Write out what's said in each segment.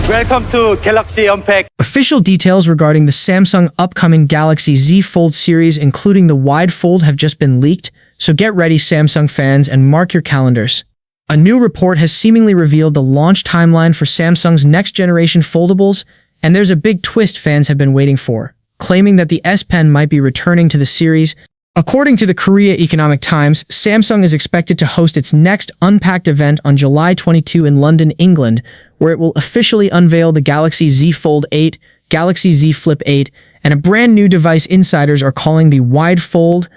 Welcome to Galaxy Unpack. Official details regarding the Samsung upcoming Galaxy Z Fold series, including the wide fold, have just been leaked, so get ready, Samsung fans, and mark your calendars. A new report has seemingly revealed the launch timeline for Samsung's next-generation foldables, and there's a big twist fans have been waiting for, claiming that the S Pen might be returning to the series. According to the Korea Economic Times, Samsung is expected to host its next Unpacked event on July 22 in London, England, where it will officially unveil the Galaxy Z Fold 8, Galaxy Z Flip 8, and a brand new device insiders are calling the Wide Fold.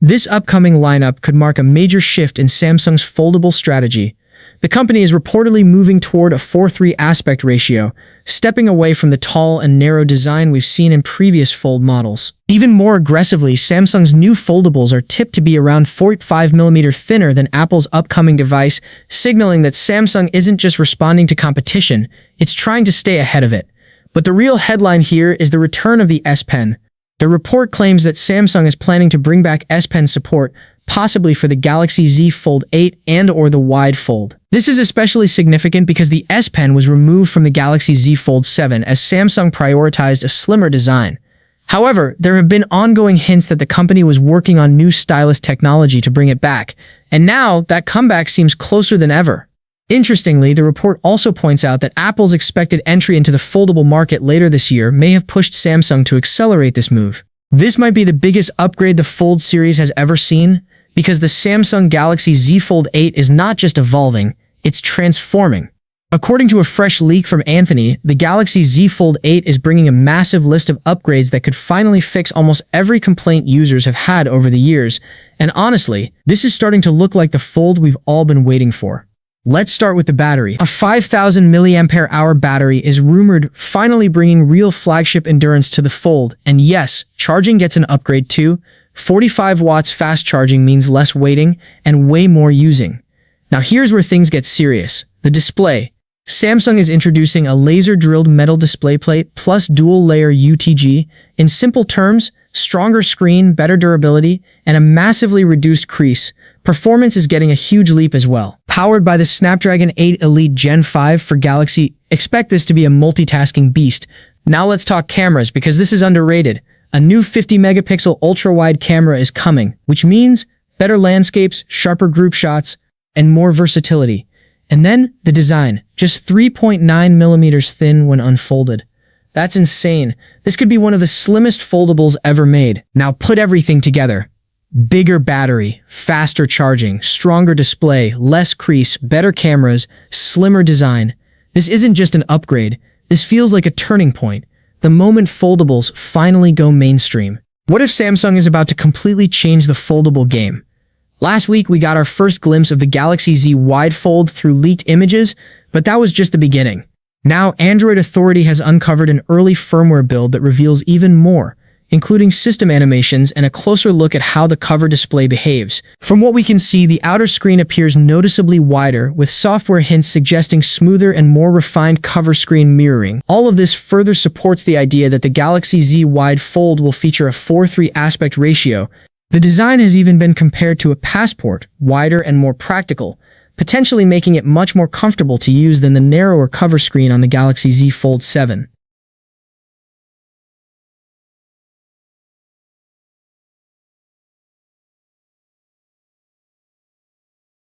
This upcoming lineup could mark a major shift in Samsung's foldable strategy. The company is reportedly moving toward a 4:3 aspect ratio, stepping away from the tall and narrow design we've seen in previous fold models. Even more aggressively, Samsung's new foldables are tipped to be around 0.5mm thinner than Apple's upcoming device, signaling that Samsung isn't just responding to competition, it's trying to stay ahead of it. But the real headline here is the return of the S Pen. The report claims that Samsung is planning to bring back S Pen support, possibly for the Galaxy Z Fold 8 and/or the Wide Fold. This is especially significant because the S Pen was removed from the Galaxy Z Fold 7 as Samsung prioritized a slimmer design. However, there have been ongoing hints that the company was working on new stylus technology to bring it back, and now that comeback seems closer than ever. Interestingly, the report also points out that Apple's expected entry into the foldable market later this year may have pushed Samsung to accelerate this move. This might be the biggest upgrade the Fold series has ever seen, because the Samsung Galaxy Z Fold 8 is not just evolving, it's transforming. According to a fresh leak from Anthony, the Galaxy Z Fold 8 is bringing a massive list of upgrades that could finally fix almost every complaint users have had over the years, and honestly, this is starting to look like the Fold we've all been waiting for. Let's start with the battery. A 5,000 mAh battery is rumored, finally bringing real flagship endurance to the Fold, and yes, charging gets an upgrade too. 45 watts fast charging means less waiting and way more using. Now here's where things get serious. The display. Samsung is introducing a laser-drilled metal display plate plus dual-layer UTG. In simple terms, stronger screen, better durability, and a massively reduced crease. Performance is getting a huge leap as well. Powered by the Snapdragon 8 Elite Gen 5 for Galaxy, expect this to be a multitasking beast. Now let's talk cameras, because this is underrated. A new 50-megapixel ultra-wide camera is coming, which means better landscapes, sharper group shots, and more versatility. And then, the design, just 3.9mm thin when unfolded. That's insane. This could be one of the slimmest foldables ever made. Now put everything together. Bigger battery, faster charging, stronger display, less crease, better cameras, slimmer design. This isn't just an upgrade. This feels like a turning point. The moment foldables finally go mainstream. What if Samsung is about to completely change the foldable game? Last week, we got our first glimpse of the Galaxy Z Wide Fold through leaked images, but that was just the beginning. Now, Android Authority has uncovered an early firmware build that reveals even more, including system animations and a closer look at how the cover display behaves. From what we can see, the outer screen appears noticeably wider, with software hints suggesting smoother and more refined cover screen mirroring. All of this further supports the idea that the Galaxy Z Wide Fold will feature a 4:3 aspect ratio. The design has even been compared to a Passport, wider and more practical, potentially making it much more comfortable to use than the narrower cover screen on the Galaxy Z Fold 7.